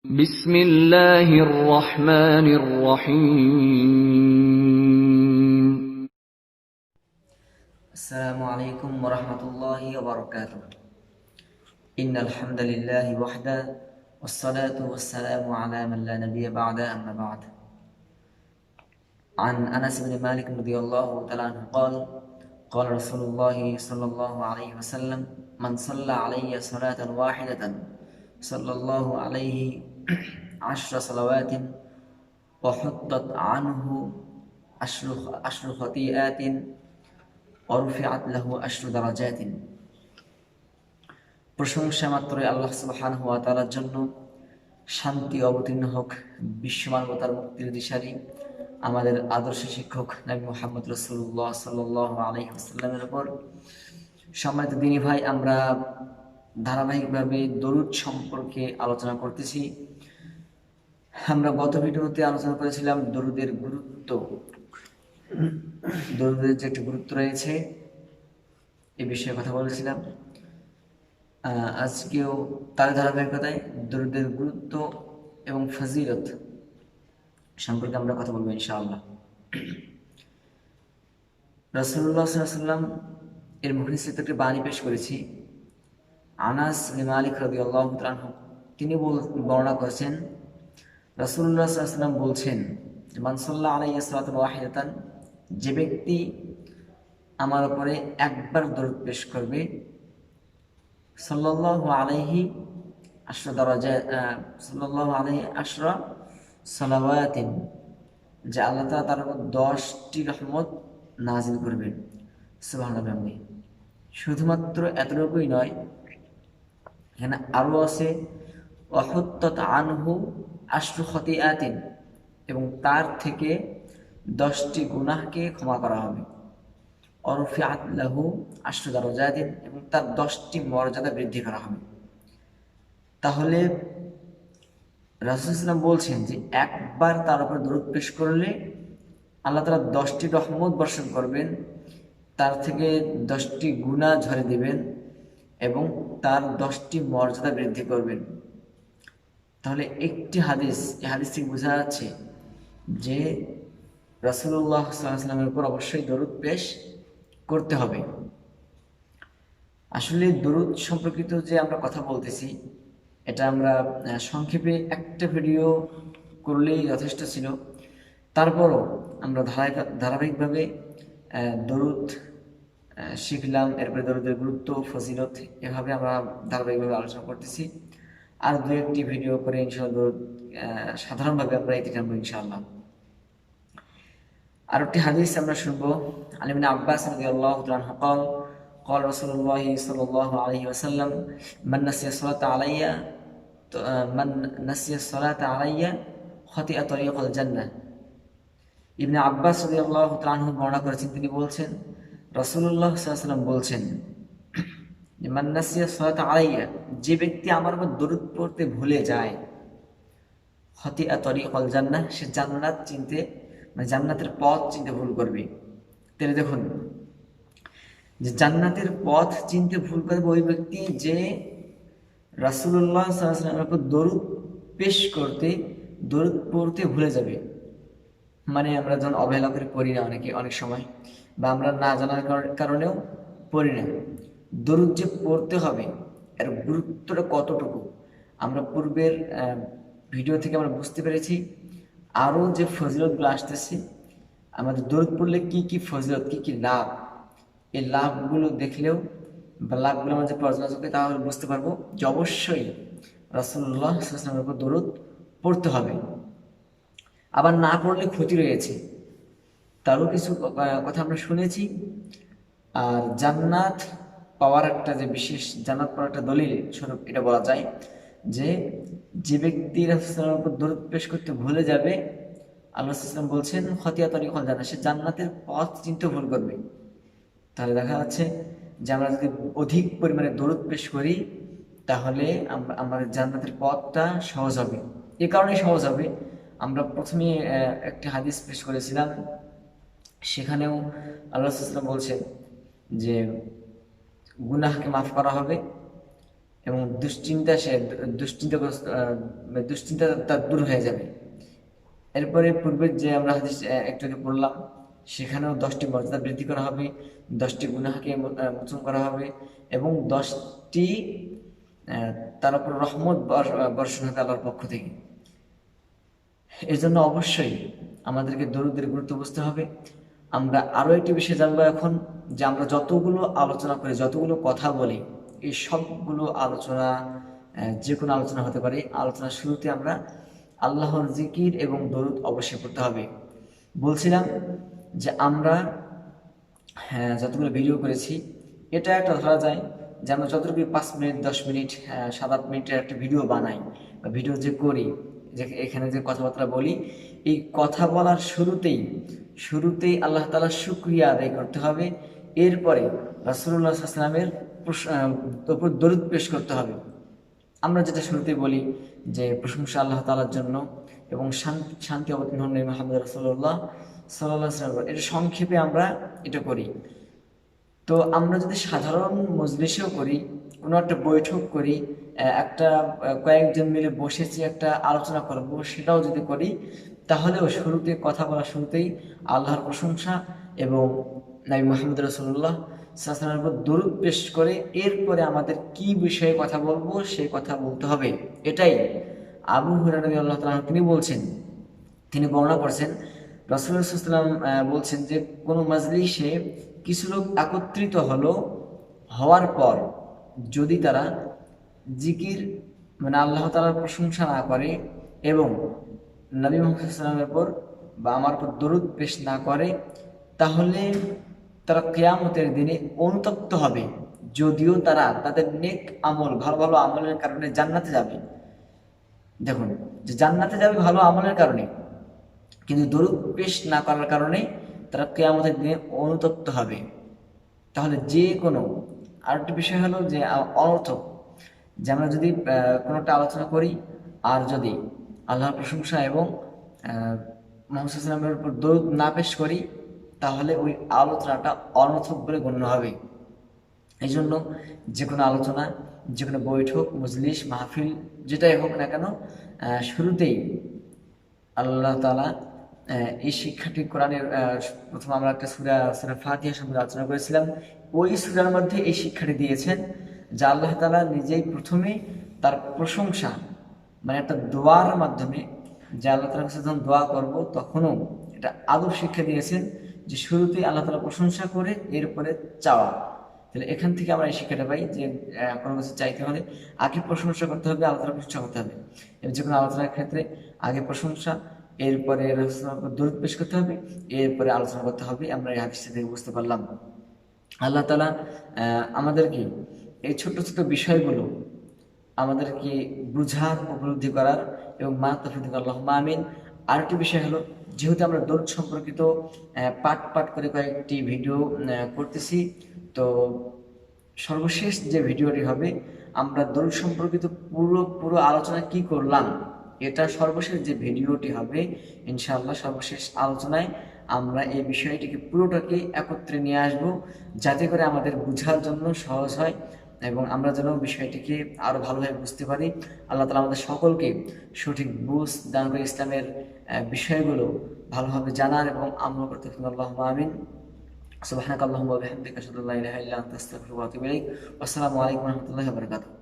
بسم الله الرحمن الرحيم السلام عليكم ورحمة الله وبركاته. إن الحمد لله وحده والصلاة والسلام على من لا نبي بعده أما بعد. عن أنس بن مالك رضي الله تعالى عنه قال قال رسول الله صلى الله عليه وسلم من صلى علي صلاة واحدة صلى الله عليه 10 صلوات وحطت عنه 10 خطيئات ورفعت له 10 درجات. প্রশংসা মাত্রই আল্লাহ সুবহানাহু ওয়া তাআলার জন্য, শান্তি অবতীর্ণ হোক বিশ্বমানবতার মুক্তির দিশারি আমাদের আদর্শ শিক্ষক নবী মুহাম্মদ রাসূলুল্লাহ সাল্লাল্লাহু আলাইহি ওয়াসাল্লামের উপর। সম্মানিত দিনী ভাই, আমরা ধারাবাহিকভাবে দরুদ সম্পর্কে আলোচনা করতেছি। আমরা গত ভিডিওতে আলোচনা করেছিলাম দরুদের গুরুত্ব, দরুদের যে একটি গুরুত্ব রয়েছে এ বিষয়ে কথা বলেছিলাম। আজকেও তার ধারাবাহিকতায় দরুদের গুরুত্ব এবং ফজিলত সম্পর্কে আমরা কথা বলবো ইনশাআল্লাহ। রাসূলুল্লাহ সাল্লাল্লাহু আলাইহি ওয়াসাল্লাম এর মুখে একটি বাণী পেশ করেছি। আনাস বিন মালিক রাদিয়াল্লাহু তাআলা আনহু তিনি বর্ণনা করেছেন, রাসূলুল্লাহ সাল্লাল্লাহু আলাইহি ওয়াসাল্লাম বলছেন, মান সাল্লা আলাইহি সালাতান ওয়াহিদাতান, যে ব্যক্তি আমার উপরে একবার দরুদ পেশ করবে, সাল্লাল্লাহু আলাইহি 10 দরজা, সাল্লাল্লাহু আলাইহি 10 সালাওয়াতিন, যে আল্লাহ তাআলা তার উপর 10টি রহমত নাযিল করবেন। সুবহানাল্লাহ। শুধুমাত্র এতটুকুই নয়, এখানে আরো আছে ওয়াহুত্তাত আনহু 10 খতিআতিন, এবং তার থেকে 10টি গুনাহকে ক্ষমা করা হবে। ওয়ারফিআত লাহু 10 দারাজাতিন, এবং তার 10টি মর্যাদা বৃদ্ধি করা হবে। তাহলে রাসূল সাল্লাল্লাহু আলাইহি ওয়াসাল্লাম বলছেন যে একবার তার উপর দরুদ পেশ করলে আল্লাহ তাআলা 10টি রহমত বর্ষণ করবেন, তার থেকে 10টি গুনাহ ঝরে দিবেন এবং তার 10টি মর্যাদা বৃদ্ধি করবেন। তাহলে একটি হাদিস, এই হাদিস থেকে বোঝা যাচ্ছে যে রাসূলুল্লাহ সাল্লাল্লাহু আলাইহি ওয়াসাল্লামের উপর অবশ্যই দরুদ পেশ করতে হবে। আসলে দরুদ সম্পর্কিত যে আমরা কথা বলতেছি, এটা আমরা সংক্ষেপে একটা ভিডিও করলেই যথেষ্ট ছিল। তারপরও আমরা ধারাবাহিকভাবে দরুদ শিখলাম, এরপরে দরুদের গুরুত্ব, ফজিলত, এভাবে আমরা ধারাবাহিকভাবে আলোচনা করতেছি। আর দু একটি ভিডিও করে ইনশাআল্লাহ দরুদ সাধারণভাবে আমরা এটি জানবো ইনশাআল্লাহ। আর একটি হাদিস আমরা শুনবো। আলী ইবনে আব্বাস রাদিয়াল্লাহু তাআলা আনহু قال قال رسول الله صلى الله عليه وسلم من نسي الصلاة علي خطئ طريق الجنة। ইবনে আব্বাস রাদিয়াল্লাহু তাআলা আনহু বর্ণনা করেছেন, তিনি বলছেন, রাসূলুল্লাহ সাল্লাল্লাহু আলাইহি ওয়াসাল্লাম বলছেন যে মান নাসিয়া সালাত আলাইয়া, যে ব্যক্তি আমার উপর দরুদ পড়তে ভুলে যায়, খতিআ তরিকাল জান্নাহ, সে জান্নাত চিনতে, মানে জান্নাতের পথ চিনতে ভুল করবে। তাহলে দেখুন যে জান্নাতের পথ চিনতে ভুল করবে ওই ব্যক্তি যে রাসূলুল্লাহ সাল্লাল্লাহু আলাইহি ওয়াসাল্লামের উপর দরুদ পেশ করতে, দরুদ পড়তে ভুলে যাবে। মানে আমরা যখন অবহেলা করে পড়ি না অনেক সময়, বা আমরা না জানার কারণেও পড়ি না। দরুদ যে পড়তে হবে এর গুরুত্বটা কতটুকু আমরা পূর্বের ভিডিও থেকে আমরা বুঝতে পেরেছি। আরও যে ফজিলতগুলো আসতেছে, আমাদের দরুদ পড়লে কি কি ফজিলত, কি কি লাভ, এই লাভগুলো দেখলেও বা লাভগুলো আমরা যে পর্যালোচনা করি তাহলে বুঝতে পারবো যে অবশ্যই রাসূলুল্লাহ সাল্লাল্লাহু আলাইহি ওয়াসাল্লামের উপর দরুদ পড়তে হবে। আবার না পড়লে ক্ষতি রয়েছে, তারও কিছু কথা আমরা শুনেছি। আর জান্নাত পাওয়ার একটা যে বিশেষ, জান্নাত পাওয়ার একটা দলিল স্বরূপ এটা বলা যায় যে যে ব্যক্তি রাসূলের উপর দরুদ পেশ করতে ভুলে যাবে, আল্লাহ সাল্লাল্লাহু বলছেন খতিয়া তরিকাল জান্নাহ, সে জান্নাতের পথ চিনতে ভুল করবে। তাহলে দেখা যাচ্ছে যে আমরা যদি অধিক পরিমাণে দরুদ পেশ করি তাহলে আমাদের জান্নাতের পথটা সহজ হবে। এ কারণে সহজ হবে, আমরা প্রথমে একটি হাদিস পেশ করেছিলাম, সেখানেও আল্লাহ সাল্লাল্লাহু বলছেন যে গুনাহকে মাফ করা হবে এবং দুশ্চিন্তা তার দূর হয়ে যাবে। এরপরে পূর্বের যে আমরা হাদিস একটু আগে পড়লাম, সেখানেও 10টি মর্যাদা বৃদ্ধি করা হবে, 10টি গুনাহকে মোচন করা হবে এবং 10টি তার উপর রহমত বর্ষণ হবে আল্লাহর পক্ষ থেকে। এর জন্য অবশ্যই আমাদেরকে দরুদের গুরুত্ব বুঝতে হবে। আমরা আরও একটি বিষয় জানবো এখন, যে আমরা যতগুলো আলোচনা করি, যতগুলো কথা বলি, এই সবগুলো আলোচনা যে কোনো আলোচনা হতে পারে, আলোচনার শুরুতে আমরা আল্লাহর জিকির এবং দরুদ অবশ্যই পড়তে হবে। বলছিলাম যে আমরা যতগুলো ভিডিও করেছি, এটা একটা ধরা যায় যে আমরা যতটুকু 5 মিনিট 10 মিনিট 7-8 মিনিটের একটা ভিডিও বানাই বা ভিডিও যে করি, যে এখানে যে কথাবার্তা বলি, এই কথা বলার শুরুতেই আল্লাহ তাআলার শুকরিয়া আদায় করতে হবে। এরপরে রাসূলুল্লাহ সাল্লাল্লাহু আলাইহি ওয়াসাল্লামের উপর দরুদ পেশ করতে হবে। আমরা যেটা শুরুতে বলি যে প্রশংসা আল্লাহ তাআলার জন্য এবং শান্তি অবতীর্ণ হন নবী মুহাম্মদ রাসূলুল্লাহ সাল্লাল্লাহু আলাইহি ওয়াসাল্লাম, এটা সংক্ষেপে আমরা এটা করি। তো আমরা যদি সাধারণ মজলিসেও করি, কোনো একটা বৈঠক করি, একটা কয়েকজন মিলে বসেছি একটা আলোচনা করব, সেটাও যদি করি, তাহলেও শুরুতে কথা বলার শুরুতেই আল্লাহর প্রশংসা এবং নবী মুহাম্মদ রাসূলুল্লাহ সাল্লাল্লাহু আলাইহি ওয়াসাল্লামের উপর দরুদ পেশ করে এরপরে আমাদের কি বিষয়ে কথা বলবো সেই কথা বলতে হবে। এটাই আবু হুরায়রা রাদিয়াল্লাহু তাআলা তিনি বলছেন, তিনি বর্ণনা করছেন রাসূলুল্লাহ সাল্লাল্লাহু আলাইহি ওয়াসাল্লাম বলছেন যে কোনো মাজলিসে কিছু লোক একত্রিত হওয়ার পর যদি তারা জিকির মানে আল্লাহ তাআলার প্রশংসা না করে এবং নবী মুহাম্মদ সাল্লাল্লাহু আলাইহি ওয়াসাল্লামের উপর বা আমার উপর দরুদ পেশ না করে, তাহলে তারা কিয়ামতের দিনে অনুতপ্ত হবে, যদিও তারা তাদের নেক আমল ভালো ভালো আমলের কারণে জান্নাতে যাবে। দেখুন, যে জান্নাতে যাবে ভালো আমলের কারণে, কিন্তু দরুদ পেশ না করার কারণে তারা কিয়ামতের দিনে অনুতপ্ত হবে। তাহলে যে কোনো আরেকটি বিষয় হলো যে অনর্থক, যে আমরা যদি কোনো একটা আলোচনা করি আর যদি আল্লাহর প্রশংসা এবং মুহাম্মদ সাল্লাল্লাহু আলাইহি ওয়াসাল্লামের উপর দরুদ না পেশ করি, তাহলে ওই আলোচনাটা অনর্থক বলে গণ্য হবে। এই জন্য যে কোনো আলোচনা, যে কোনো বৈঠক, মজলিস, মাহফিল যেটাই হোক না কেন, শুরুতেই আল্লাহ তাআলা এই শিক্ষাটি কোরআনের প্রথম আমরা একটা সূরা ফাতিহা সম্পর্কে আলোচনা করেছিলাম। ওই সূরার মধ্যে এই শিক্ষাটি দিয়েছেন যে আল্লাহ তাআলা নিজেই প্রথমে তার প্রশংসা মানে একটা দোয়ার মাধ্যমে, যে আল্লাহ তাআলার কাছে যখন দোয়া করব তখনও এটা আদব শিক্ষা দিয়েছেন যে শুরুতেই আল্লাহ তাআলা প্রশংসা করে এরপরে চাওয়া। তাহলে এখান থেকে আমরা এই শিক্ষাটা পাই যে কোনো কিছু চাইতে হলে আগে প্রশংসা করতে হবে, আল্লাহ তাআলার প্রশংসা করতে হবে। যে কোনো আলোচনার ক্ষেত্রে আগে প্রশংসা, এরপরে দরুদ পেশ করতে হবে, এরপরে আলোচনা করতে হবে। আমরা এই হাদিসটা থেকে বুঝতে পারলাম আল্লাহ তাআলা আমাদেরকে এই ছোট ছোট বিষয়গুলো আমাদেরকে বুঝার, উপলব্ধি করার এবং তৌফিক আল্লাহুম্মা আমিন। আরেকটি বিষয় হলো, যেহেতু আমরা দরুদ সম্পর্কিত পাঠ করে কয়েকটি ভিডিও করতেছি, তো সর্বশেষ যে ভিডিওটি হবে আমরা দরুদ সম্পর্কিত পুরো আলোচনা কি করলাম, এটা সর্বশেষ যে ভিডিওটি হবে ইনশাআল্লাহ, সর্বশেষ আলোচনায় আমরা এই বিষয়টিকে পুরোটাকে একত্রে নিয়ে আসব, যাতে করে আমাদের বোঝার জন্য সহজ হয় এবং আমরা যেন বিষয়টিকে আরো ভালোভাবে বুঝতে পারি। আল্লাহ তাআলা আমাদের সকলকে সঠিক বুঝ দান করে ইসলামের বিষয়গুলো ভালোভাবে জানার এবং আমল করতে। আল্লাহুম্মা আমিন। সুবহানাকাল্লাহুম্মা ওয়া বিহামদিকা আশহাদু আল্লা ইলাহা ইল্লা আনতা আস্তাগফিরুকা ওয়া আতুবু ইলাইক। আসসালামু আলাইকুম ওয়া রাহমাতুল্লাহি ওয়া বারাকাতুহু।